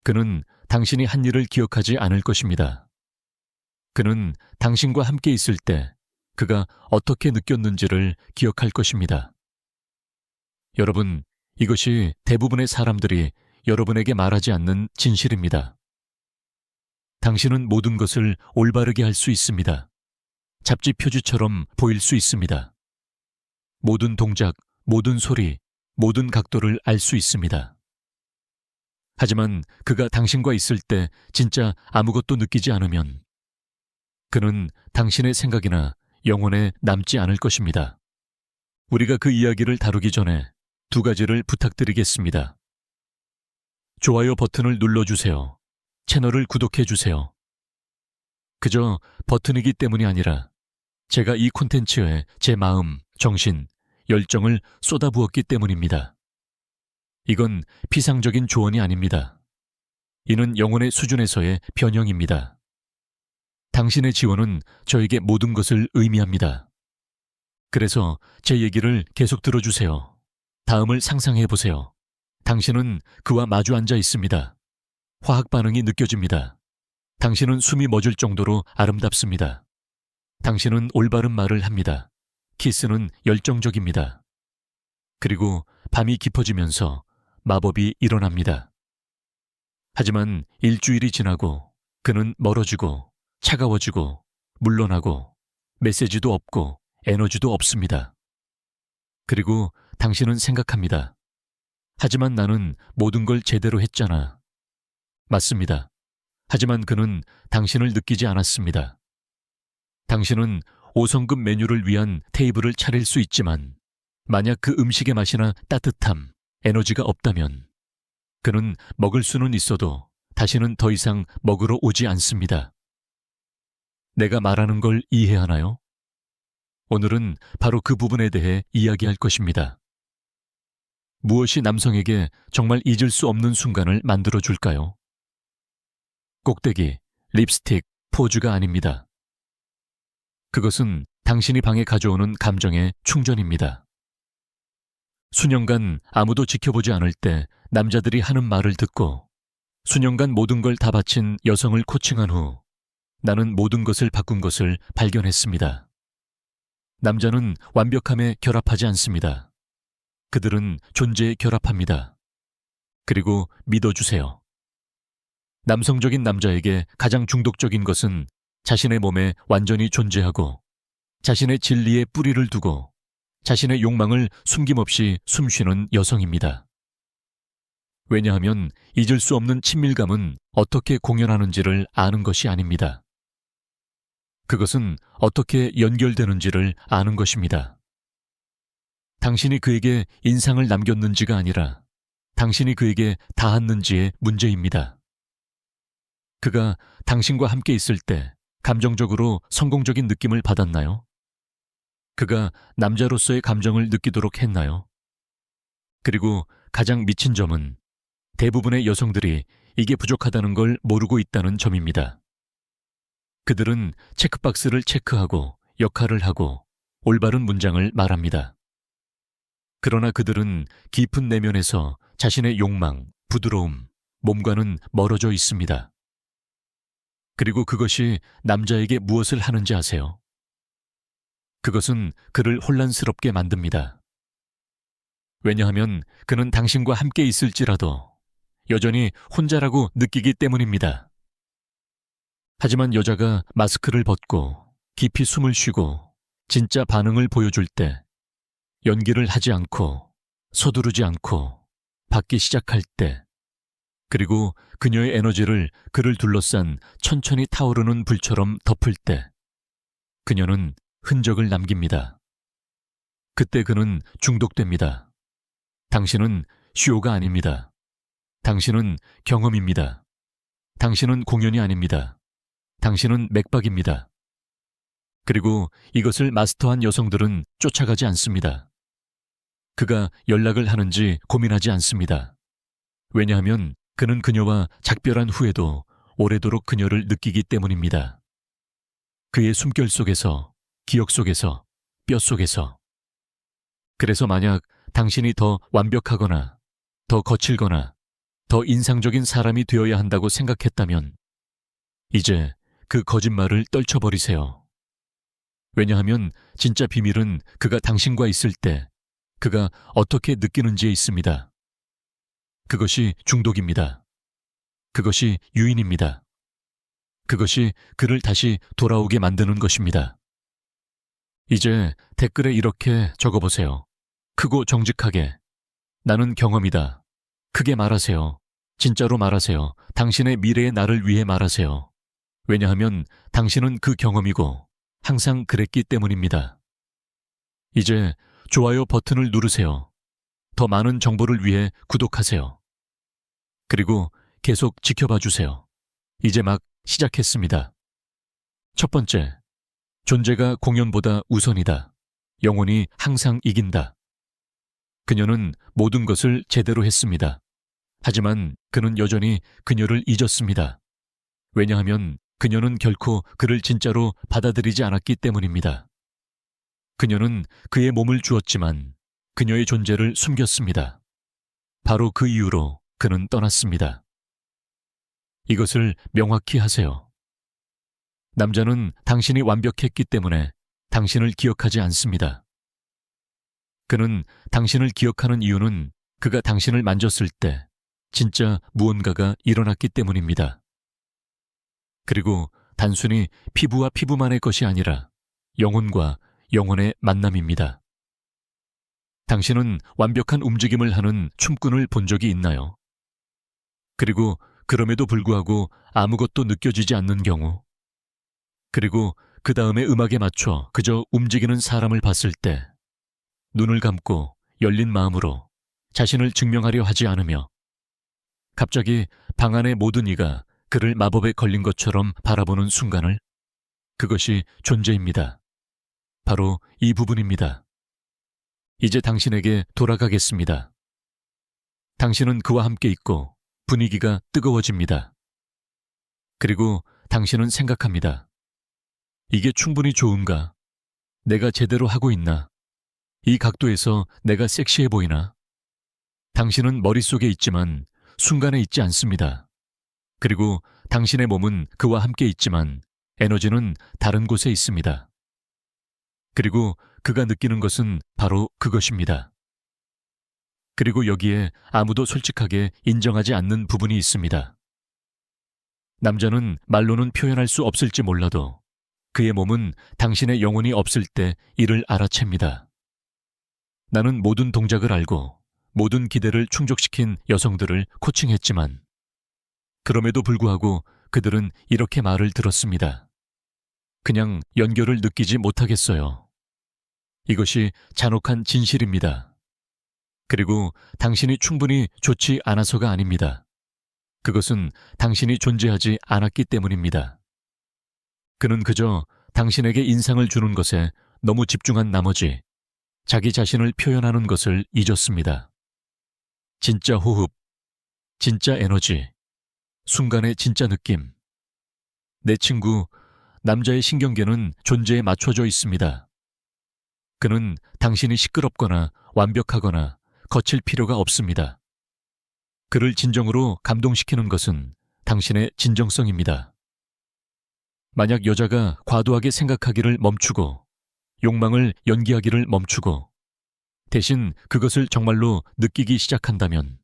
그는 당신이 한 일을 기억하지 않을 것입니다. 그는 당신과 함께 있을 때 그가 어떻게 느꼈는지를 기억할 것입니다. 여러분, 이것이 대부분의 사람들이 여러분에게 말하지 않는 진실입니다. 당신은 모든 것을 올바르게 할 수 있습니다. 잡지 표지처럼 보일 수 있습니다. 모든 동작, 모든 소리, 모든 각도를 알 수 있습니다. 하지만 그가 당신과 있을 때 진짜 아무것도 느끼지 않으면 그는 당신의 생각이나 영혼에 남지 않을 것입니다. 우리가 그 이야기를 다루기 전에 두 가지를 부탁드리겠습니다. 좋아요 버튼을 눌러주세요. 채널을 구독해주세요. 그저 버튼이기 때문이 아니라 제가 이 콘텐츠에 제 마음, 정신, 열정을 쏟아부었기 때문입니다. 이건 피상적인 조언이 아닙니다. 이는 영혼의 수준에서의 변형입니다. 당신의 지원은 저에게 모든 것을 의미합니다. 그래서 제 얘기를 계속 들어주세요. 다음을 상상해 보세요. 당신은 그와 마주 앉아 있습니다. 화학 반응이 느껴집니다. 당신은 숨이 멎을 정도로 아름답습니다. 당신은 올바른 말을 합니다. 키스는 열정적입니다. 그리고 밤이 깊어지면서 마법이 일어납니다. 하지만 일주일이 지나고 그는 멀어지고 차가워지고 물러나고 메시지도 없고 에너지도 없습니다. 그리고 당신은 생각합니다. 하지만 나는 모든 걸 제대로 했잖아. 맞습니다. 하지만 그는 당신을 느끼지 않았습니다. 당신은 5성급 메뉴를 위한 테이블을 차릴 수 있지만 만약 그 음식의 맛이나 따뜻함, 에너지가 없다면 그는 먹을 수는 있어도 다시는 더 이상 먹으러 오지 않습니다. 내가 말하는 걸 이해하나요? 오늘은 바로 그 부분에 대해 이야기할 것입니다. 무엇이 남성에게 정말 잊을 수 없는 순간을 만들어줄까요? 꼭대기, 립스틱, 포즈가 아닙니다. 그것은 당신이 방에 가져오는 감정의 충전입니다. 수년간 아무도 지켜보지 않을 때 남자들이 하는 말을 듣고 수년간 모든 걸 다 바친 여성을 코칭한 후 나는 모든 것을 바꾼 것을 발견했습니다. 남자는 완벽함에 결합하지 않습니다. 그들은 존재에 결합합니다. 그리고 믿어주세요. 남성적인 남자에게 가장 중독적인 것은 자신의 몸에 완전히 존재하고 자신의 진리에 뿌리를 두고 자신의 욕망을 숨김없이 숨쉬는 여성입니다. 왜냐하면 잊을 수 없는 친밀감은 어떻게 공연하는지를 아는 것이 아닙니다. 그것은 어떻게 연결되는지를 아는 것입니다. 당신이 그에게 인상을 남겼는지가 아니라 당신이 그에게 닿았는지의 문제입니다. 그가 당신과 함께 있을 때 감정적으로 성공적인 느낌을 받았나요? 그가 남자로서의 감정을 느끼도록 했나요? 그리고 가장 미친 점은 대부분의 여성들이 이게 부족하다는 걸 모르고 있다는 점입니다. 그들은 체크박스를 체크하고 역할을 하고 올바른 문장을 말합니다. 그러나 그들은 깊은 내면에서 자신의 욕망, 부드러움, 몸과는 멀어져 있습니다. 그리고 그것이 남자에게 무엇을 하는지 아세요? 그것은 그를 혼란스럽게 만듭니다. 왜냐하면 그는 당신과 함께 있을지라도 여전히 혼자라고 느끼기 때문입니다. 하지만 여자가 마스크를 벗고 깊이 숨을 쉬고 진짜 반응을 보여줄 때 연기를 하지 않고 서두르지 않고 받기 시작할 때 그리고 그녀의 에너지를 그를 둘러싼 천천히 타오르는 불처럼 덮을 때 그녀는 흔적을 남깁니다. 그때 그는 중독됩니다. 당신은 쇼가 아닙니다. 당신은 경험입니다. 당신은 공연이 아닙니다. 당신은 맥박입니다. 그리고 이것을 마스터한 여성들은 쫓아가지 않습니다. 그가 연락을 하는지 고민하지 않습니다. 왜냐하면 그는 그녀와 작별한 후에도 오래도록 그녀를 느끼기 때문입니다. 그의 숨결 속에서, 기억 속에서, 뼈 속에서. 그래서 만약 당신이 더 완벽하거나 더 거칠거나 더 인상적인 사람이 되어야 한다고 생각했다면 이제 그 거짓말을 떨쳐버리세요. 왜냐하면 진짜 비밀은 그가 당신과 있을 때 그가 어떻게 느끼는지에 있습니다. 그것이 중독입니다. 그것이 유인입니다. 그것이 그를 다시 돌아오게 만드는 것입니다. 이제 댓글에 이렇게 적어보세요. 크고 정직하게. 나는 경험이다. 크게 말하세요. 진짜로 말하세요. 당신의 미래의 나를 위해 말하세요. 왜냐하면 당신은 그 경험이고 항상 그랬기 때문입니다. 이제 좋아요 버튼을 누르세요. 더 많은 정보를 위해 구독하세요. 그리고 계속 지켜봐 주세요. 이제 막 시작했습니다. 첫 번째, 존재가 공연보다 우선이다. 영혼이 항상 이긴다. 그녀는 모든 것을 제대로 했습니다. 하지만 그는 여전히 그녀를 잊었습니다. 왜냐하면 그녀는 결코 그를 진짜로 받아들이지 않았기 때문입니다. 그녀는 그의 몸을 주었지만 그녀의 존재를 숨겼습니다. 바로 그 이유로 그는 떠났습니다. 이것을 명확히 하세요. 남자는 당신이 완벽했기 때문에 당신을 기억하지 않습니다. 그는 당신을 기억하는 이유는 그가 당신을 만졌을 때 진짜 무언가가 일어났기 때문입니다. 그리고 단순히 피부와 피부만의 것이 아니라 영혼과 영혼의 만남입니다. 당신은 완벽한 움직임을 하는 춤꾼을 본 적이 있나요? 그리고 그럼에도 불구하고 아무것도 느껴지지 않는 경우, 그리고 그 다음에 음악에 맞춰 그저 움직이는 사람을 봤을 때 눈을 감고 열린 마음으로 자신을 증명하려 하지 않으며 갑자기 방 안의 모든 이가 그를 마법에 걸린 것처럼 바라보는 순간을, 그것이 존재입니다. 바로 이 부분입니다. 이제 당신에게 돌아가겠습니다. 당신은 그와 함께 있고 분위기가 뜨거워집니다. 그리고 당신은 생각합니다. 이게 충분히 좋은가? 내가 제대로 하고 있나? 이 각도에서 내가 섹시해 보이나? 당신은 머릿속에 있지만 순간에 있지 않습니다. 그리고 당신의 몸은 그와 함께 있지만 에너지는 다른 곳에 있습니다. 그리고 그가 느끼는 것은 바로 그것입니다. 그리고 여기에 아무도 솔직하게 인정하지 않는 부분이 있습니다. 남자는 말로는 표현할 수 없을지 몰라도 그의 몸은 당신의 영혼이 없을 때 이를 알아챕니다. 나는 모든 동작을 알고 모든 기대를 충족시킨 여성들을 코칭했지만 그럼에도 불구하고 그들은 이렇게 말을 들었습니다. 그냥 연결을 느끼지 못하겠어요. 이것이 잔혹한 진실입니다. 그리고 당신이 충분히 좋지 않아서가 아닙니다. 그것은 당신이 존재하지 않았기 때문입니다. 그는 그저 당신에게 인상을 주는 것에 너무 집중한 나머지 자기 자신을 표현하는 것을 잊었습니다. 진짜 호흡, 진짜 에너지, 순간의 진짜 느낌. 내 친구, 남자의 신경계는 존재에 맞춰져 있습니다. 그는 당신이 시끄럽거나 완벽하거나 거칠 필요가 없습니다. 그를 진정으로 감동시키는 것은 당신의 진정성입니다. 만약 여자가 과도하게 생각하기를 멈추고 욕망을 연기하기를 멈추고 대신 그것을 정말로 느끼기 시작한다면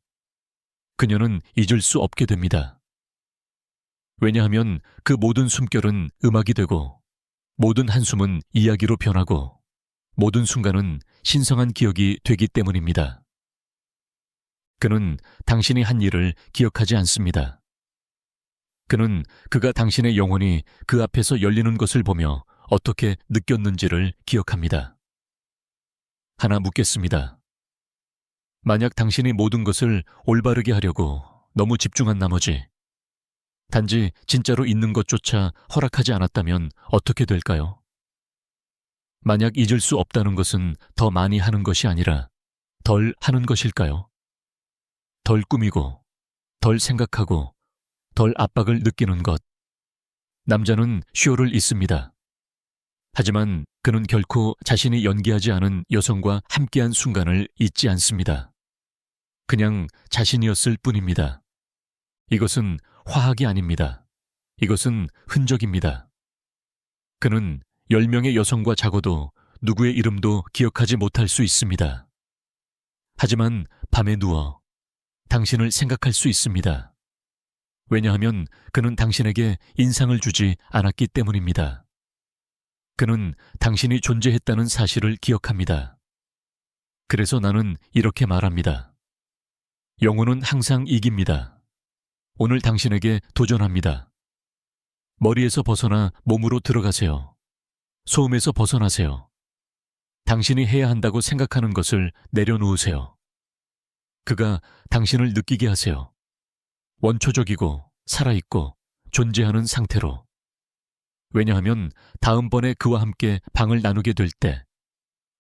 그녀는 잊을 수 없게 됩니다. 왜냐하면 그 모든 숨결은 음악이 되고 모든 한숨은 이야기로 변하고 모든 순간은 신성한 기억이 되기 때문입니다. 그는 당신이 한 일을 기억하지 않습니다. 그는 그가 당신의 영혼이 그 앞에서 열리는 것을 보며 어떻게 느꼈는지를 기억합니다. 하나 묻겠습니다. 만약 당신이 모든 것을 올바르게 하려고 너무 집중한 나머지 단지 진짜로 있는 것조차 허락하지 않았다면 어떻게 될까요? 만약 잊을 수 없다는 것은 더 많이 하는 것이 아니라 덜 하는 것일까요? 덜 꾸미고, 덜 생각하고, 덜 압박을 느끼는 것. 남자는 쇼를 잊습니다. 하지만 그는 결코 자신이 연기하지 않은 여성과 함께한 순간을 잊지 않습니다. 그냥 자신이었을 뿐입니다. 이것은 화학이 아닙니다. 이것은 흔적입니다. 그는 10명의 여성과 자고도 누구의 이름도 기억하지 못할 수 있습니다. 하지만 밤에 누워 당신을 생각할 수 있습니다. 왜냐하면 그는 당신에게 인상을 주지 않았기 때문입니다. 그는 당신이 존재했다는 사실을 기억합니다. 그래서 나는 이렇게 말합니다. 영혼은 항상 이깁니다. 오늘 당신에게 도전합니다. 머리에서 벗어나 몸으로 들어가세요. 소음에서 벗어나세요. 당신이 해야 한다고 생각하는 것을 내려놓으세요. 그가 당신을 느끼게 하세요. 원초적이고 살아있고 존재하는 상태로. 왜냐하면 다음번에 그와 함께 방을 나누게 될 때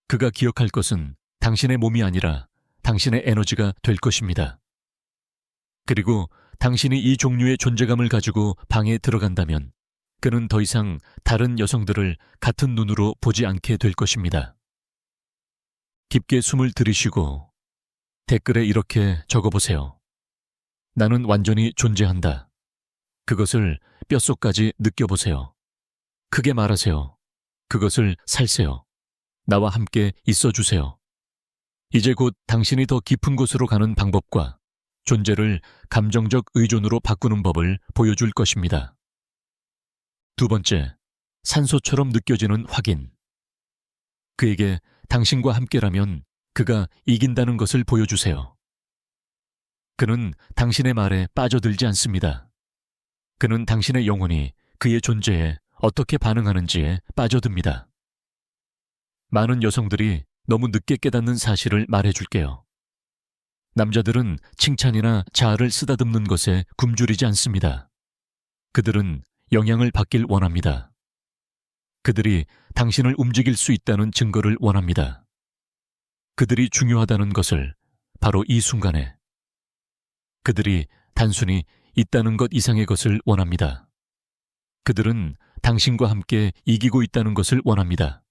그가 기억할 것은 당신의 몸이 아니라 당신의 에너지가 될 것입니다. 그리고 당신이 이 종류의 존재감을 가지고 방에 들어간다면 그는 더 이상 다른 여성들을 같은 눈으로 보지 않게 될 것입니다. 깊게 숨을 들이쉬고 댓글에 이렇게 적어보세요. 나는 완전히 존재한다. 그것을 뼛속까지 느껴보세요. 크게 말하세요. 그것을 살세요. 나와 함께 있어주세요. 이제 곧 당신이 더 깊은 곳으로 가는 방법과 존재를 감정적 의존으로 바꾸는 법을 보여줄 것입니다. 두 번째, 산소처럼 느껴지는 확인. 그에게 당신과 함께라면 그가 이긴다는 것을 보여주세요. 그는 당신의 말에 빠져들지 않습니다. 그는 당신의 영혼이 그의 존재에 어떻게 반응하는지에 빠져듭니다. 많은 여성들이 너무 늦게 깨닫는 사실을 말해줄게요. 남자들은 칭찬이나 자아를 쓰다듬는 것에 굶주리지 않습니다. 그들은 영향을 받길 원합니다. 그들이 당신을 움직일 수 있다는 증거를 원합니다. 그들이 중요하다는 것을 바로 이 순간에. 그들이 단순히 있다는 것 이상의 것을 원합니다. 그들은 당신과 함께 이기고 있다는 것을 원합니다.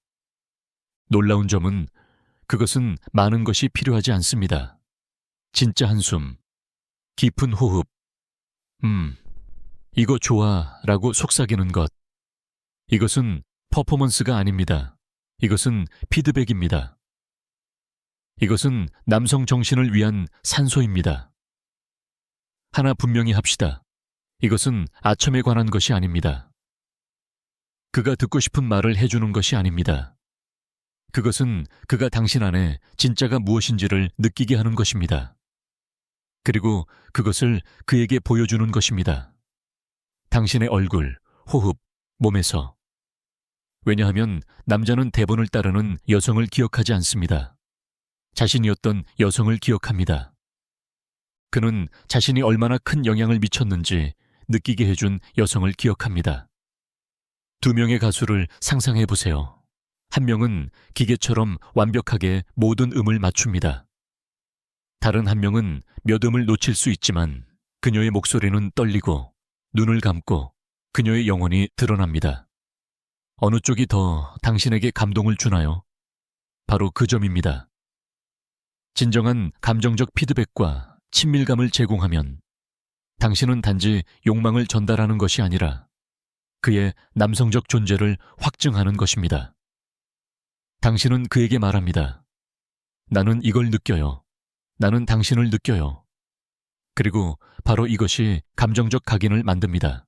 놀라운 점은 그것은 많은 것이 필요하지 않습니다. 진짜 한숨, 깊은 호흡, 이거 좋아 라고 속삭이는 것. 이것은 퍼포먼스가 아닙니다. 이것은 피드백입니다. 이것은 남성 정신을 위한 산소입니다. 하나 분명히 합시다. 이것은 아첨에 관한 것이 아닙니다. 그가 듣고 싶은 말을 해주는 것이 아닙니다. 그것은 그가 당신 안에 진짜가 무엇인지를 느끼게 하는 것입니다. 그리고 그것을 그에게 보여주는 것입니다. 당신의 얼굴, 호흡, 몸에서. 왜냐하면 남자는 대본을 따르는 여성을 기억하지 않습니다. 자신이었던 여성을 기억합니다. 그는 자신이 얼마나 큰 영향을 미쳤는지 느끼게 해준 여성을 기억합니다. 두 명의 가수를 상상해 보세요. 한 명은 기계처럼 완벽하게 모든 음을 맞춥니다. 다른 한 명은 몇 음을 놓칠 수 있지만 그녀의 목소리는 떨리고 눈을 감고 그녀의 영혼이 드러납니다. 어느 쪽이 더 당신에게 감동을 주나요? 바로 그 점입니다. 진정한 감정적 피드백과 친밀감을 제공하면 당신은 단지 욕망을 전달하는 것이 아니라 그의 남성적 존재를 확증하는 것입니다. 당신은 그에게 말합니다. 나는 이걸 느껴요. 나는 당신을 느껴요. 그리고 바로 이것이 감정적 각인을 만듭니다.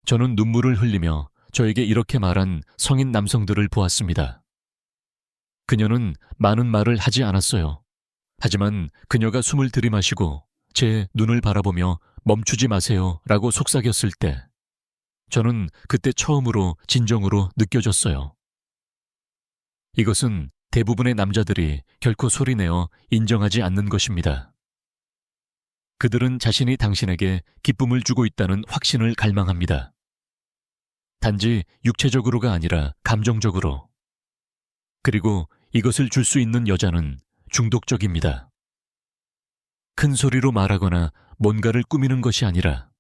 저는 눈물을 흘리며 저에게 이렇게 말한 성인 남성들을 보았습니다. 그녀는 많은 말을 하지 않았어요. 하지만 그녀가 숨을 들이마시고 제 눈을 바라보며 멈추지 마세요 라고 속삭였을 때 저는 그때 처음으로 진정으로 느껴졌어요. 이것은 대부분의 남자들이 결코 소리내어 인정하지 않는 것입니다. 그들은 자신이 당신에게 기쁨을 주고 있다는 확신을 갈망합니다. 단지 육체적으로가 아니라 감정적으로. 그리고 이것을 줄 수 있는 여자는 중독적입니다. 큰 소리로 말하거나 뭔가를 꾸미는 것이 아니라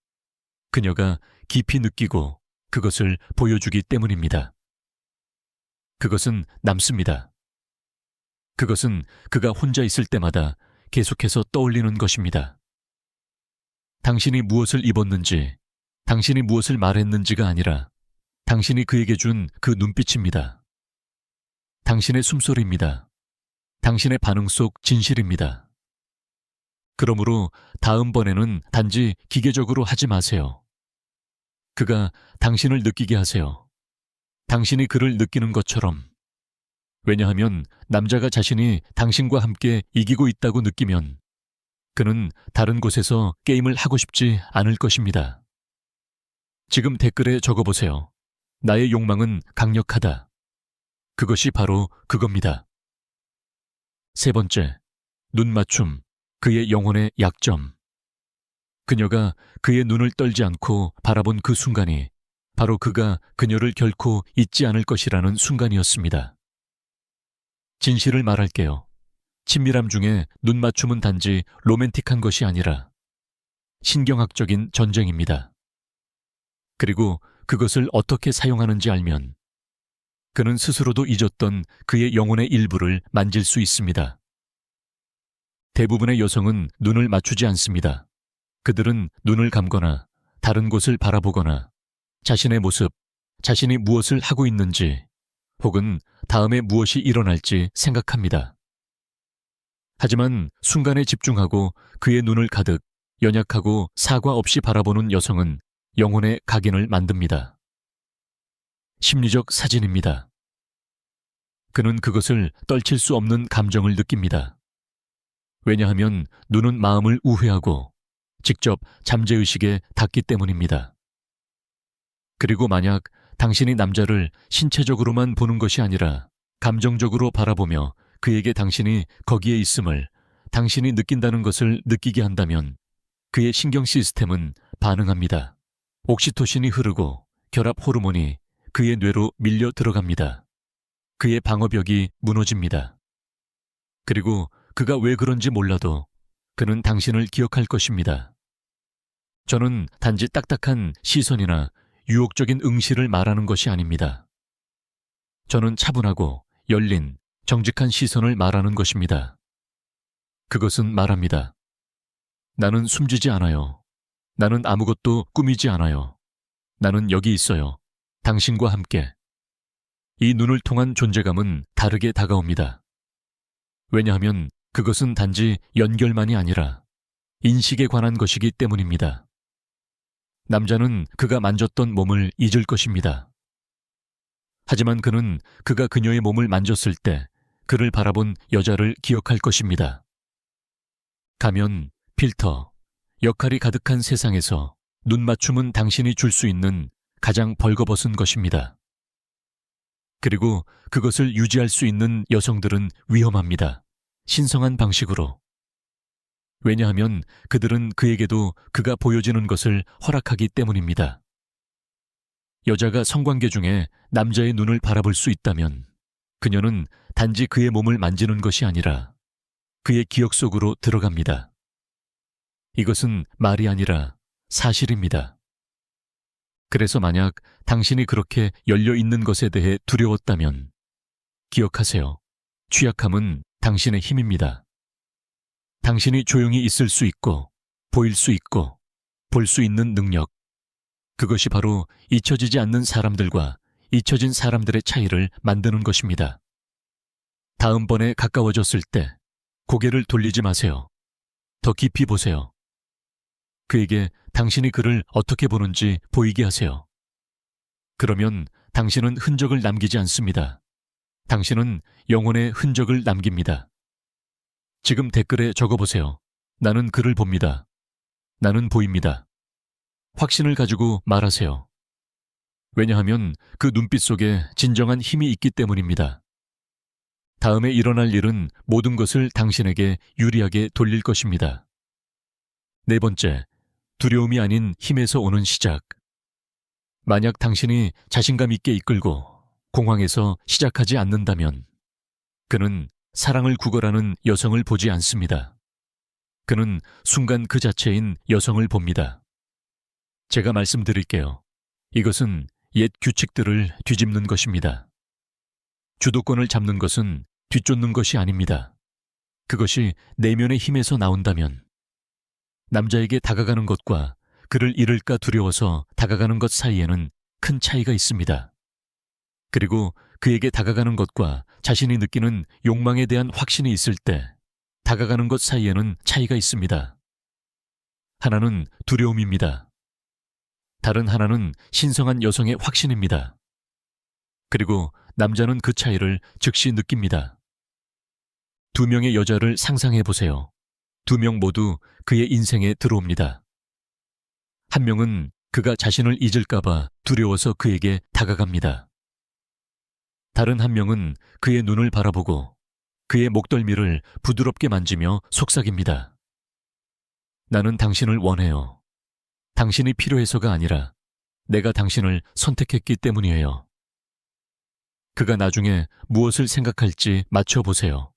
그녀가 깊이 느끼고 그것을 보여주기 때문입니다. 그것은 남습니다. 그것은 그가 혼자 있을 때마다 계속해서 떠올리는 것입니다. 당신이 무엇을 입었는지, 당신이 무엇을 말했는지가 아니라 당신이 그에게 준 그 눈빛입니다. 당신의 숨소리입니다. 당신의 반응 속 진실입니다. 그러므로 다음번에는 단지 기계적으로 하지 마세요. 그가 당신을 느끼게 하세요. 당신이 그를 느끼는 것처럼. 왜냐하면 남자가 자신이 당신과 함께 이기고 있다고 느끼면 그는 다른 곳에서 게임을 하고 싶지 않을 것입니다. 지금 댓글에 적어보세요. 나의 욕망은 강력하다. 그것이 바로 그겁니다. 세 번째, 눈 맞춤, 그의 영혼의 약점. 그녀가 그의 눈을 떨지 않고 바라본 그 순간이 바로 그가 그녀를 결코 잊지 않을 것이라는 순간이었습니다. 진실을 말할게요. 친밀함 중에 눈 맞춤은 단지 로맨틱한 것이 아니라 신경학적인 전쟁입니다. 그리고 그것을 어떻게 사용하는지 알면 그는 스스로도 잊었던 그의 영혼의 일부를 만질 수 있습니다. 대부분의 여성은 눈을 맞추지 않습니다. 그들은 눈을 감거나 다른 곳을 바라보거나 자신의 모습, 자신이 무엇을 하고 있는지 혹은 다음에 무엇이 일어날지 생각합니다. 하지만 순간에 집중하고 그의 눈을 가득 연약하고 사과 없이 바라보는 여성은 영혼의 각인을 만듭니다. 심리적 사진입니다. 그는 그것을 떨칠 수 없는 감정을 느낍니다. 왜냐하면 눈은 마음을 우회하고 직접 잠재의식에 닿기 때문입니다. 그리고 만약 당신이 남자를 신체적으로만 보는 것이 아니라 감정적으로 바라보며 그에게 당신이 거기에 있음을 당신이 느낀다는 것을 느끼게 한다면 그의 신경 시스템은 반응합니다. 옥시토신이 흐르고 결합 호르몬이 그의 뇌로 밀려 들어갑니다. 그의 방어벽이 무너집니다. 그리고 그가 왜 그런지 몰라도 그는 당신을 기억할 것입니다. 저는 단지 딱딱한 시선이나 유혹적인 응시를 말하는 것이 아닙니다. 저는 차분하고 열린, 정직한 시선을 말하는 것입니다. 그것은 말합니다. 나는 숨지지 않아요. 나는 아무것도 꾸미지 않아요. 나는 여기 있어요. 당신과 함께. 이 눈을 통한 존재감은 다르게 다가옵니다. 왜냐하면 그것은 단지 연결만이 아니라 인식에 관한 것이기 때문입니다. 남자는 그가 만졌던 몸을 잊을 것입니다. 하지만 그는 그가 그녀의 몸을 만졌을 때 그를 바라본 여자를 기억할 것입니다. 가면, 필터, 역할이 가득한 세상에서 눈 맞춤은 당신이 줄 수 있는 가장 벌거벗은 것입니다. 그리고 그것을 유지할 수 있는 여성들은 위험합니다. 신성한 방식으로. 왜냐하면 그들은 그에게도 그가 보여지는 것을 허락하기 때문입니다. 여자가 성관계 중에 남자의 눈을 바라볼 수 있다면 그녀는 단지 그의 몸을 만지는 것이 아니라 그의 기억 속으로 들어갑니다. 이것은 말이 아니라 사실입니다. 그래서 만약 당신이 그렇게 열려 있는 것에 대해 두려웠다면 기억하세요. 취약함은 당신의 힘입니다. 당신이 조용히 있을 수 있고 보일 수 있고 볼 수 있는 능력. 그것이 바로 잊혀지지 않는 사람들과 잊혀진 사람들의 차이를 만드는 것입니다. 다음번에 가까워졌을 때 고개를 돌리지 마세요. 더 깊이 보세요. 그에게 당신이 그를 어떻게 보는지 보이게 하세요. 그러면 당신은 흔적을 남기지 않습니다. 당신은 영혼의 흔적을 남깁니다. 지금 댓글에 적어보세요. 나는 그를 봅니다. 나는 보입니다. 확신을 가지고 말하세요. 왜냐하면 그 눈빛 속에 진정한 힘이 있기 때문입니다. 다음에 일어날 일은 모든 것을 당신에게 유리하게 돌릴 것입니다. 네 번째, 두려움이 아닌 힘에서 오는 시작. 만약 당신이 자신감 있게 이끌고 공황에서 시작하지 않는다면 그는 사랑을 구걸하는 여성을 보지 않습니다. 그는 순간 그 자체인 여성을 봅니다. 제가 말씀드릴게요. 이것은 옛 규칙들을 뒤집는 것입니다. 주도권을 잡는 것은 뒤쫓는 것이 아닙니다. 그것이 내면의 힘에서 나온다면 남자에게 다가가는 것과 그를 잃을까 두려워서 다가가는 것 사이에는 큰 차이가 있습니다. 그리고 그에게 다가가는 것과 자신이 느끼는 욕망에 대한 확신이 있을 때 다가가는 것 사이에는 차이가 있습니다. 하나는 두려움입니다. 다른 하나는 신성한 여성의 확신입니다. 그리고 남자는 그 차이를 즉시 느낍니다. 두 명의 여자를 상상해 보세요. 두 명 모두 그의 인생에 들어옵니다. 한 명은 그가 자신을 잊을까봐 두려워서 그에게 다가갑니다. 다른 한 명은 그의 눈을 바라보고 그의 목덜미를 부드럽게 만지며 속삭입니다. 나는 당신을 원해요. 당신이 필요해서가 아니라 내가 당신을 선택했기 때문이에요. 그가 나중에 무엇을 생각할지 맞춰보세요.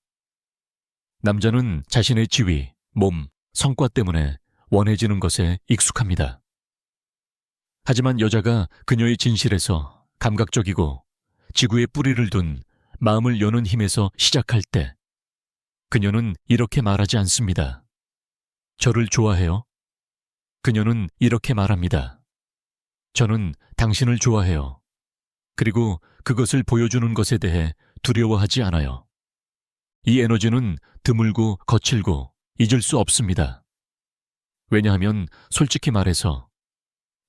남자는 자신의 지위, 몸, 성과 때문에 원해지는 것에 익숙합니다. 하지만 여자가 그녀의 진실에서 감각적이고 지구에 뿌리를 둔 마음을 여는 힘에서 시작할 때 그녀는 이렇게 말하지 않습니다. 저를 좋아해요? 그녀는 이렇게 말합니다. 저는 당신을 좋아해요. 그리고 그것을 보여주는 것에 대해 두려워하지 않아요. 이 에너지는 드물고 거칠고 잊을 수 없습니다. 왜냐하면 솔직히 말해서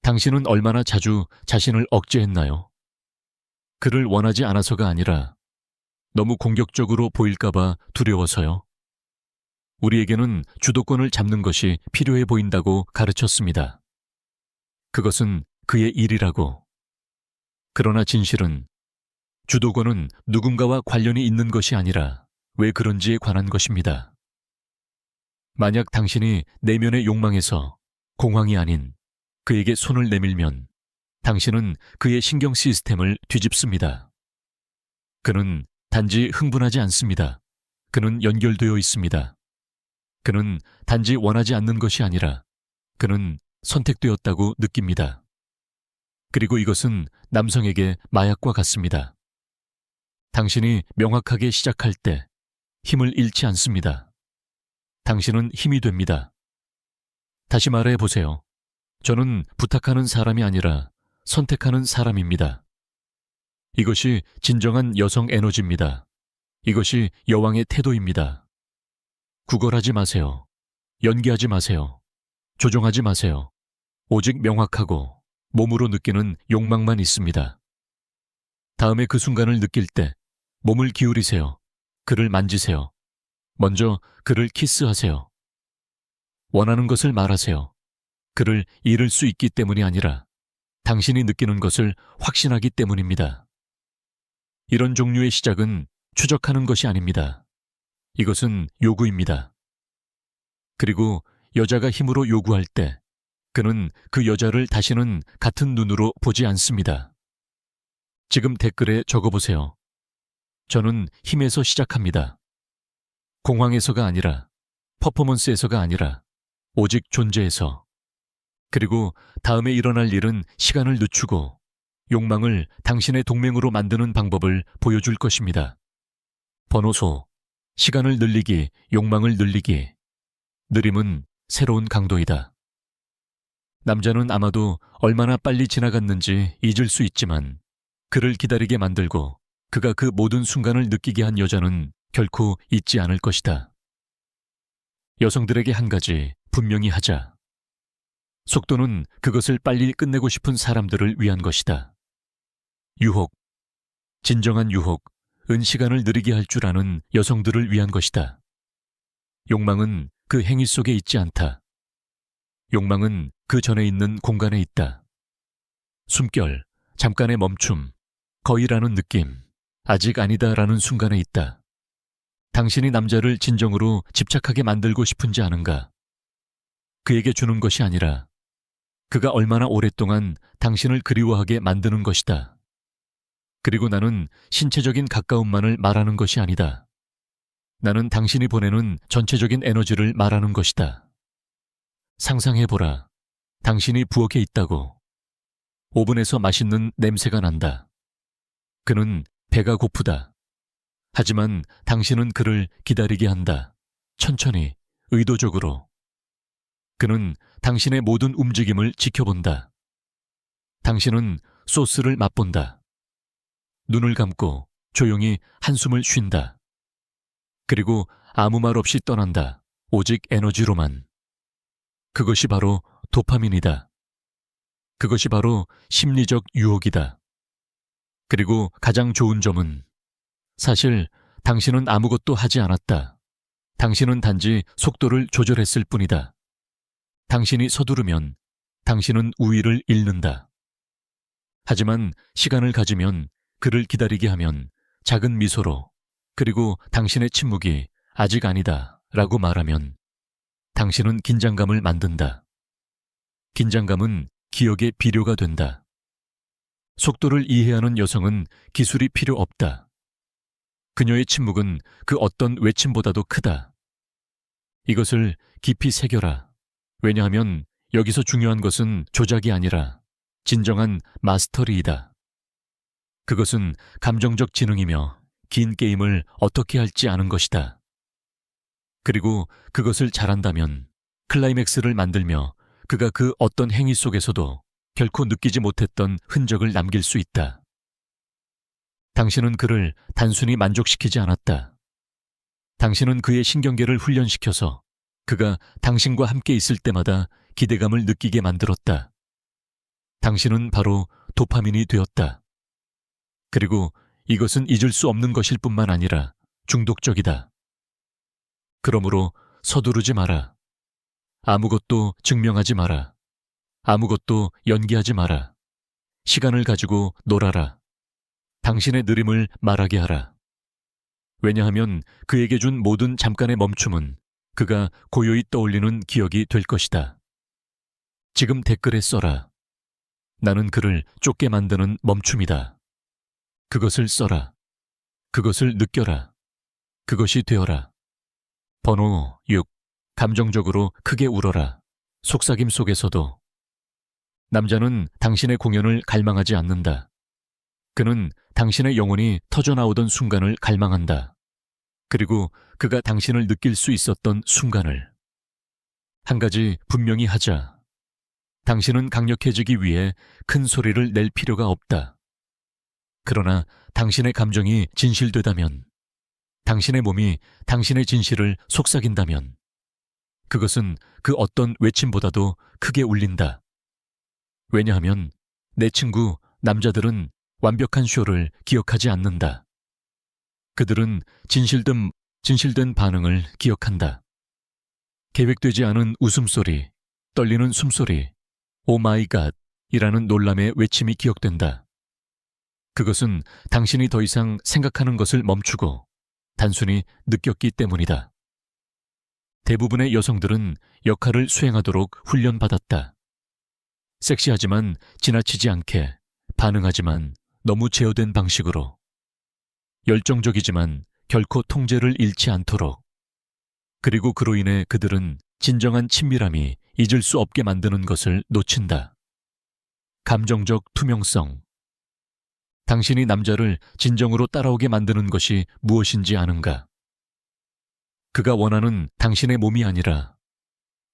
당신은 얼마나 자주 자신을 억제했나요? 그를 원하지 않아서가 아니라 너무 공격적으로 보일까봐 두려워서요. 우리에게는 주도권을 잡는 것이 필요해 보인다고 가르쳤습니다. 그것은 그의 일이라고. 그러나 진실은 주도권은 누군가와 관련이 있는 것이 아니라 왜 그런지에 관한 것입니다. 만약 당신이 내면의 욕망에서 공황이 아닌 그에게 손을 내밀면 당신은 그의 신경 시스템을 뒤집습니다. 그는 단지 흥분하지 않습니다. 그는 연결되어 있습니다. 그는 단지 원하지 않는 것이 아니라 그는 선택되었다고 느낍니다. 그리고 이것은 남성에게 마약과 같습니다. 당신이 명확하게 시작할 때 힘을 잃지 않습니다. 당신은 힘이 됩니다. 다시 말해 보세요. 저는 부탁하는 사람이 아니라 선택하는 사람입니다. 이것이 진정한 여성 에너지입니다. 이것이 여왕의 태도입니다. 구걸하지 마세요. 연기하지 마세요. 조종하지 마세요. 오직 명확하고 몸으로 느끼는 욕망만 있습니다. 다음에 그 순간을 느낄 때 몸을 기울이세요. 그를 만지세요. 먼저 그를 키스하세요. 원하는 것을 말하세요. 그를 잃을 수 있기 때문이 아니라 당신이 느끼는 것을 확신하기 때문입니다. 이런 종류의 시작은 추적하는 것이 아닙니다. 이것은 요구입니다. 그리고 여자가 힘으로 요구할 때 그는 그 여자를 다시는 같은 눈으로 보지 않습니다. 지금 댓글에 적어보세요. 저는 힘에서 시작합니다. 공황에서가 아니라, 퍼포먼스에서가 아니라, 오직 존재에서. 그리고 다음에 일어날 일은 시간을 늦추고 욕망을 당신의 동맹으로 만드는 방법을 보여줄 것입니다. 번호소, 시간을 늘리기, 욕망을 늘리기. 느림은 새로운 강도이다. 남자는 아마도 얼마나 빨리 지나갔는지 잊을 수 있지만 그를 기다리게 만들고 그가 그 모든 순간을 느끼게 한 여자는 결코 잊지 않을 것이다. 여성들에게 한 가지 분명히 하자. 속도는 그것을 빨리 끝내고 싶은 사람들을 위한 것이다. 유혹, 진정한 유혹은 시간을 느리게 할 줄 아는 여성들을 위한 것이다. 욕망은 그 행위 속에 있지 않다. 욕망은 그 전에 있는 공간에 있다. 숨결, 잠깐의 멈춤, 거의라는 느낌, 아직 아니다라는 순간에 있다. 당신이 남자를 진정으로 집착하게 만들고 싶은지 아는가? 그에게 주는 것이 아니라 그가 얼마나 오랫동안 당신을 그리워하게 만드는 것이다. 그리고 나는 신체적인 가까움만을 말하는 것이 아니다. 나는 당신이 보내는 전체적인 에너지를 말하는 것이다. 상상해보라. 당신이 부엌에 있다고. 오븐에서 맛있는 냄새가 난다. 그는 배가 고프다. 하지만 당신은 그를 기다리게 한다. 천천히, 의도적으로. 그는 당신의 모든 움직임을 지켜본다. 당신은 소스를 맛본다. 눈을 감고 조용히 한숨을 쉰다. 그리고 아무 말 없이 떠난다. 오직 에너지로만. 그것이 바로 도파민이다. 그것이 바로 심리적 유혹이다. 그리고 가장 좋은 점은 사실 당신은 아무것도 하지 않았다. 당신은 단지 속도를 조절했을 뿐이다. 당신이 서두르면 당신은 우위를 잃는다. 하지만 시간을 가지면 그를 기다리게 하면 작은 미소로 그리고 당신의 침묵이 아직 아니다 라고 말하면 당신은 긴장감을 만든다. 긴장감은 기억의 비료가 된다. 속도를 이해하는 여성은 기술이 필요 없다. 그녀의 침묵은 그 어떤 외침보다도 크다. 이것을 깊이 새겨라. 왜냐하면 여기서 중요한 것은 조작이 아니라 진정한 마스터리이다. 그것은 감정적 지능이며 긴 게임을 어떻게 할지 아는 것이다. 그리고 그것을 잘한다면 클라이맥스를 만들며 그가 그 어떤 행위 속에서도 결코 느끼지 못했던 흔적을 남길 수 있다. 당신은 그를 단순히 만족시키지 않았다. 당신은 그의 신경계를 훈련시켜서 그가 당신과 함께 있을 때마다 기대감을 느끼게 만들었다. 당신은 바로 도파민이 되었다. 그리고 이것은 잊을 수 없는 것일 뿐만 아니라 중독적이다. 그러므로 서두르지 마라. 아무것도 증명하지 마라. 아무것도 연기하지 마라. 시간을 가지고 놀아라. 당신의 느림을 말하게 하라. 왜냐하면 그에게 준 모든 잠깐의 멈춤은 그가 고요히 떠올리는 기억이 될 것이다. 지금 댓글에 써라. 나는 그를 쫓게 만드는 멈춤이다. 그것을 써라. 그것을 느껴라. 그것이 되어라. 번호 6. 감정적으로 크게 울어라. 속삭임 속에서도. 남자는 당신의 공연을 갈망하지 않는다. 그는 당신의 영혼이 터져나오던 순간을 갈망한다. 그리고 그가 당신을 느낄 수 있었던 순간을. 한 가지 분명히 하자. 당신은 강력해지기 위해 큰 소리를 낼 필요가 없다. 그러나 당신의 감정이 진실되다면, 당신의 몸이 당신의 진실을 속삭인다면, 그것은 그 어떤 외침보다도 크게 울린다. 왜냐하면 내 친구 남자들은 완벽한 쇼를 기억하지 않는다. 그들은 진실된 반응을 기억한다. 계획되지 않은 웃음소리, 떨리는 숨소리, 오 마이 갓 이라는 놀람의 외침이 기억된다. 그것은 당신이 더 이상 생각하는 것을 멈추고 단순히 느꼈기 때문이다. 대부분의 여성들은 역할을 수행하도록 훈련받았다. 섹시하지만 지나치지 않게, 반응하지만 너무 제어된 방식으로. 열정적이지만 결코 통제를 잃지 않도록. 그리고 그로 인해 그들은 진정한 친밀함이 잊을 수 없게 만드는 것을 놓친다. 감정적 투명성. 당신이 남자를 진정으로 따라오게 만드는 것이 무엇인지 아는가? 그가 원하는 당신의 몸이 아니라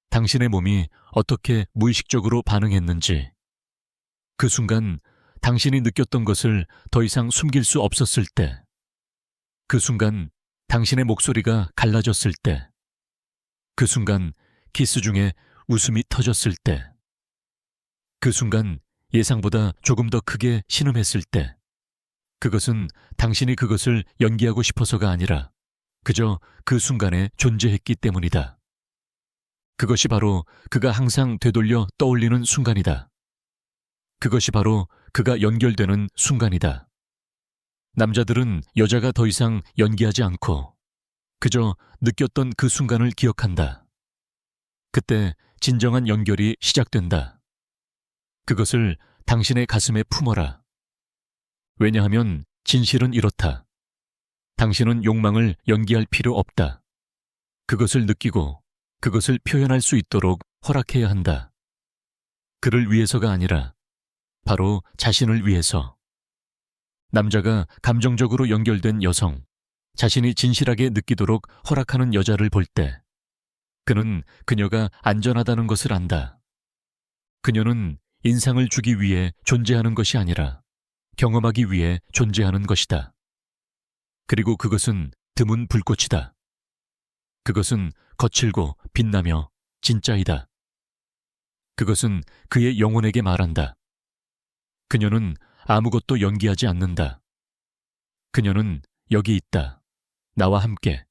당신의 몸이 어떻게 무의식적으로 반응했는지. 그 순간 당신이 느꼈던 것을 더 이상 숨길 수 없었을 때. 그 순간 당신의 목소리가 갈라졌을 때. 그 순간 키스 중에 웃음이 터졌을 때. 그 순간 예상보다 조금 더 크게 신음했을 때. 그것은 당신이 그것을 연기하고 싶어서가 아니라 그저 그 순간에 존재했기 때문이다. 그것이 바로 그가 항상 되돌려 떠올리는 순간이다. 그것이 바로 그가 연결되는 순간이다. 남자들은 여자가 더 이상 연기하지 않고 그저 느꼈던 그 순간을 기억한다. 그때 진정한 연결이 시작된다. 그것을 당신의 가슴에 품어라. 왜냐하면 진실은 이렇다. 당신은 욕망을 연기할 필요 없다. 그것을 느끼고 그것을 표현할 수 있도록 허락해야 한다. 그를 위해서가 아니라 바로 자신을 위해서. 남자가 감정적으로 연결된 여성, 자신이 진실하게 느끼도록 허락하는 여자를 볼 때 그는 그녀가 안전하다는 것을 안다. 그녀는 인상을 주기 위해 존재하는 것이 아니라 경험하기 위해 존재하는 것이다. 그리고 그것은 드문 불꽃이다. 그것은 거칠고 빛나며 진짜이다. 그것은 그의 영혼에게 말한다. 그녀는 아무것도 연기하지 않는다. 그녀는 여기 있다. 나와 함께.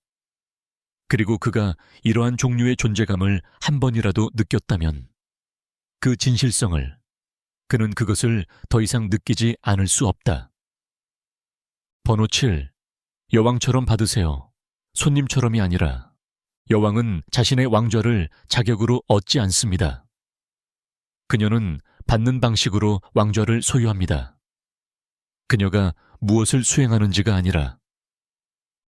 그리고 그가 이러한 종류의 존재감을 한 번이라도 느꼈다면 그 진실성을 그는 그것을 더 이상 느끼지 않을 수 없다. 번호 7. 여왕처럼 받으세요. 손님처럼이 아니라 여왕은 자신의 왕좌를 자격으로 얻지 않습니다. 그녀는 받는 방식으로 왕좌를 소유합니다. 그녀가 무엇을 수행하는지가 아니라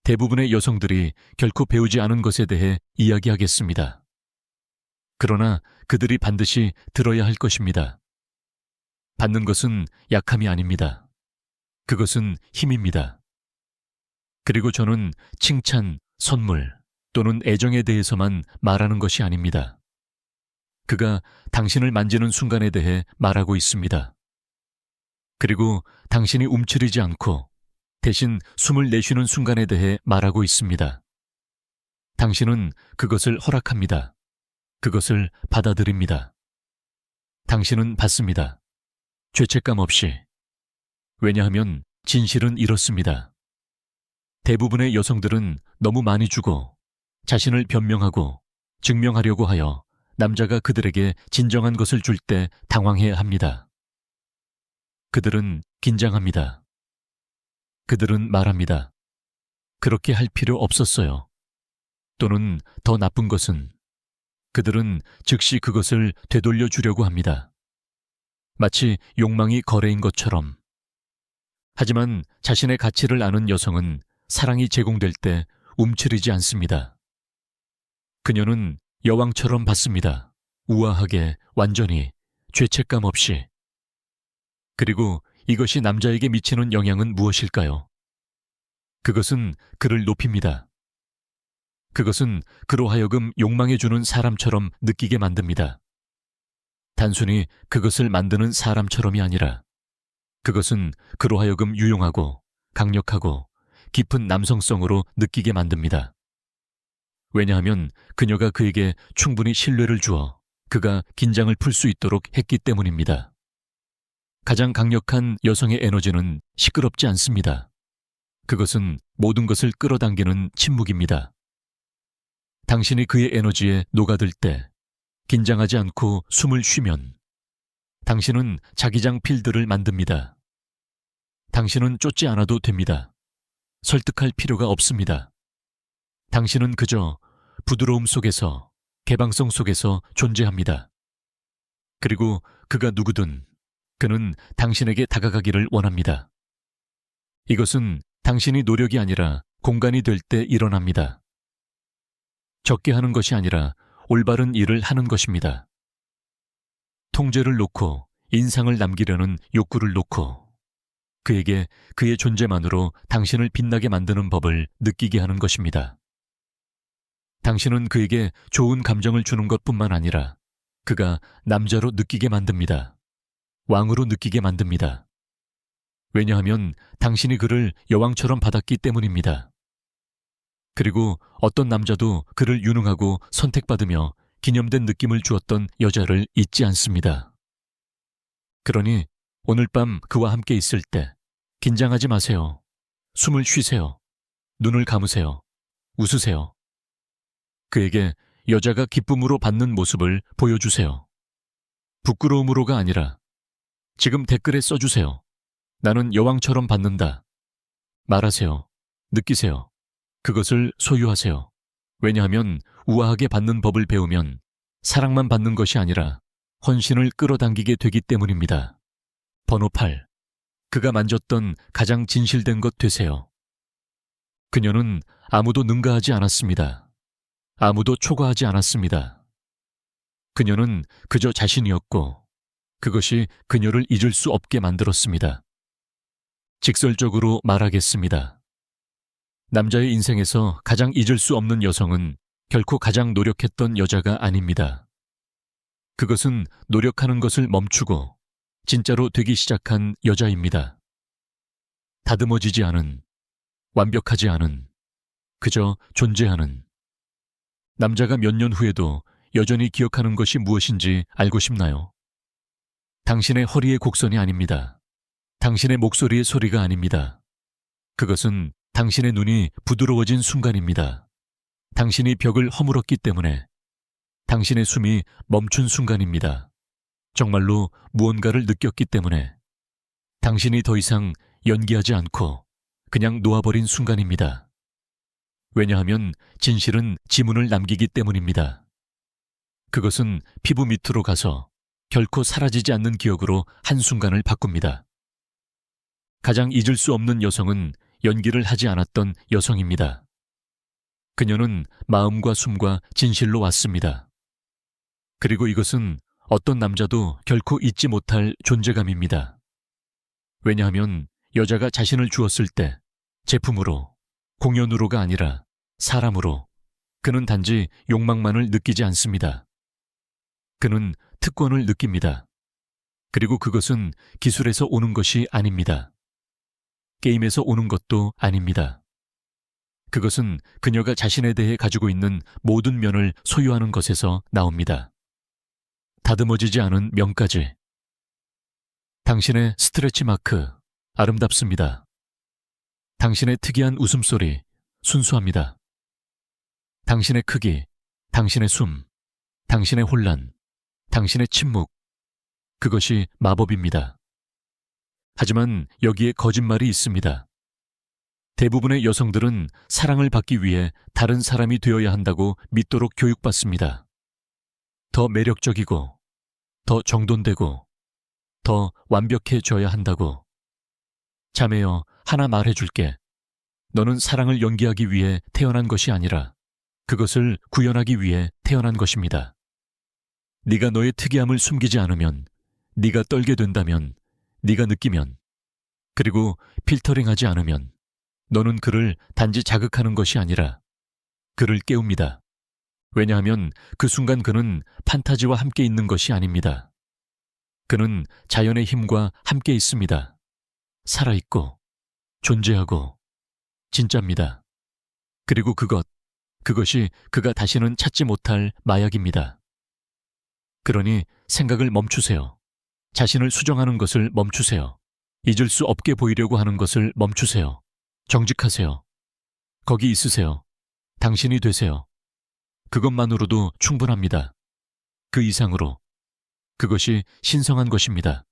대부분의 여성들이 결코 배우지 않은 것에 대해 이야기하겠습니다. 그러나 그들이 반드시 들어야 할 것입니다. 받는 것은 약함이 아닙니다. 그것은 힘입니다. 그리고 저는 칭찬, 선물 또는 애정에 대해서만 말하는 것이 아닙니다. 그가 당신을 만지는 순간에 대해 말하고 있습니다. 그리고 당신이 움츠리지 않고 대신 숨을 내쉬는 순간에 대해 말하고 있습니다. 당신은 그것을 허락합니다. 그것을 받아들입니다. 당신은 받습니다. 죄책감 없이. 왜냐하면 진실은 이렇습니다. 대부분의 여성들은 너무 많이 주고 자신을 변명하고 증명하려고 하여 남자가 그들에게 진정한 것을 줄 때 당황해 합니다. 그들은 긴장합니다. 그들은 말합니다. 그렇게 할 필요 없었어요. 또는 더 나쁜 것은 그들은 즉시 그것을 되돌려 주려고 합니다. 마치 욕망이 거래인 것처럼. 하지만 자신의 가치를 아는 여성은 사랑이 제공될 때 움츠리지 않습니다. 그녀는 여왕처럼 받습니다. 우아하게, 완전히, 죄책감 없이. 그리고 이것이 남자에게 미치는 영향은 무엇일까요? 그것은 그를 높입니다. 그것은 그로 하여금 욕망해주는 사람처럼 느끼게 만듭니다. 단순히 그것을 만드는 사람처럼이 아니라 그것은 그로 하여금 유용하고 강력하고 깊은 남성성으로 느끼게 만듭니다. 왜냐하면 그녀가 그에게 충분히 신뢰를 주어 그가 긴장을 풀 수 있도록 했기 때문입니다. 가장 강력한 여성의 에너지는 시끄럽지 않습니다. 그것은 모든 것을 끌어당기는 침묵입니다. 당신이 그의 에너지에 녹아들 때 긴장하지 않고 숨을 쉬면 당신은 자기장 필드를 만듭니다. 당신은 쫓지 않아도 됩니다. 설득할 필요가 없습니다. 당신은 그저 부드러움 속에서, 개방성 속에서 존재합니다. 그리고 그가 누구든 그는 당신에게 다가가기를 원합니다. 이것은 당신이 노력이 아니라 공간이 될 때 일어납니다. 적게 하는 것이 아니라 올바른 일을 하는 것입니다. 통제를 놓고 인상을 남기려는 욕구를 놓고 그에게 그의 존재만으로 당신을 빛나게 만드는 법을 느끼게 하는 것입니다. 당신은 그에게 좋은 감정을 주는 것뿐만 아니라 그가 남자로 느끼게 만듭니다. 왕으로 느끼게 만듭니다. 왜냐하면 당신이 그를 여왕처럼 받았기 때문입니다. 그리고 어떤 남자도 그를 유능하고 선택받으며 기념된 느낌을 주었던 여자를 잊지 않습니다. 그러니 오늘 밤 그와 함께 있을 때 긴장하지 마세요. 숨을 쉬세요. 눈을 감으세요. 웃으세요. 그에게 여자가 기쁨으로 받는 모습을 보여주세요. 부끄러움으로가 아니라 지금 댓글에 써주세요. 나는 여왕처럼 받는다. 말하세요. 느끼세요. 그것을 소유하세요. 왜냐하면 우아하게 받는 법을 배우면 사랑만 받는 것이 아니라 헌신을 끌어당기게 되기 때문입니다. 번호 8. 그가 만졌던 가장 진실된 것 되세요. 그녀는 아무도 능가하지 않았습니다. 아무도 초과하지 않았습니다. 그녀는 그저 자신이었고 그것이 그녀를 잊을 수 없게 만들었습니다. 직설적으로 말하겠습니다. 남자의 인생에서 가장 잊을 수 없는 여성은 결코 가장 노력했던 여자가 아닙니다. 그것은 노력하는 것을 멈추고 진짜로 되기 시작한 여자입니다. 다듬어지지 않은, 완벽하지 않은, 그저 존재하는. 남자가 몇 년 후에도 여전히 기억하는 것이 무엇인지 알고 싶나요? 당신의 허리의 곡선이 아닙니다. 당신의 목소리의 소리가 아닙니다. 그것은 당신의 눈이 부드러워진 순간입니다. 당신이 벽을 허물었기 때문에 당신의 숨이 멈춘 순간입니다. 정말로 무언가를 느꼈기 때문에 당신이 더 이상 연기하지 않고 그냥 놓아버린 순간입니다. 왜냐하면 진실은 지문을 남기기 때문입니다. 그것은 피부 밑으로 가서 결코 사라지지 않는 기억으로 한순간을 바꿉니다. 가장 잊을 수 없는 여성은 연기를 하지 않았던 여성입니다. 그녀는 마음과 숨과 진실로 왔습니다. 그리고 이것은 어떤 남자도 결코 잊지 못할 존재감입니다. 왜냐하면 여자가 자신을 주었을 때 제품으로, 공연으로가 아니라 사람으로 그는 단지 욕망만을 느끼지 않습니다. 그는 특권을 느낍니다. 그리고 그것은 기술에서 오는 것이 아닙니다. 게임에서 오는 것도 아닙니다. 그것은 그녀가 자신에 대해 가지고 있는 모든 면을 소유하는 것에서 나옵니다. 다듬어지지 않은 면까지. 당신의 스트레치 마크, 아름답습니다. 당신의 특이한 웃음소리, 순수합니다. 당신의 크기, 당신의 숨, 당신의 혼란, 당신의 침묵, 그것이 마법입니다. 하지만 여기에 거짓말이 있습니다. 대부분의 여성들은 사랑을 받기 위해 다른 사람이 되어야 한다고 믿도록 교육받습니다. 더 매력적이고, 더 정돈되고, 더 완벽해져야 한다고. 자매여, 하나 말해줄게. 너는 사랑을 연기하기 위해 태어난 것이 아니라 그것을 구현하기 위해 태어난 것입니다. 네가 너의 특이함을 숨기지 않으면, 네가 떨게 된다면, 네가 느끼면, 그리고 필터링하지 않으면 너는 그를 단지 자극하는 것이 아니라 그를 깨웁니다. 왜냐하면 그 순간 그는 판타지와 함께 있는 것이 아닙니다. 그는 자연의 힘과 함께 있습니다. 살아있고, 존재하고, 진짜입니다. 그리고 그것이 그가 다시는 찾지 못할 마약입니다. 그러니 생각을 멈추세요. 자신을 수정하는 것을 멈추세요. 잊을 수 없게 보이려고 하는 것을 멈추세요. 정직하세요. 거기 있으세요. 당신이 되세요. 그것만으로도 충분합니다. 그 이상으로. 그것이 신성한 것입니다.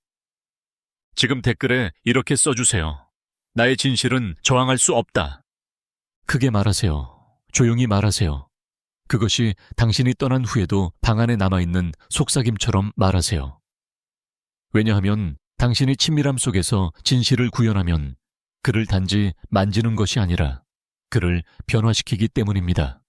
지금 댓글에 이렇게 써주세요. 나의 진실은 저항할 수 없다. 크게 말하세요. 조용히 말하세요. 그것이 당신이 떠난 후에도 방 안에 남아있는 속삭임처럼 말하세요. 왜냐하면 당신이 친밀함 속에서 진실을 구현하면 그를 단지 만지는 것이 아니라 그를 변화시키기 때문입니다.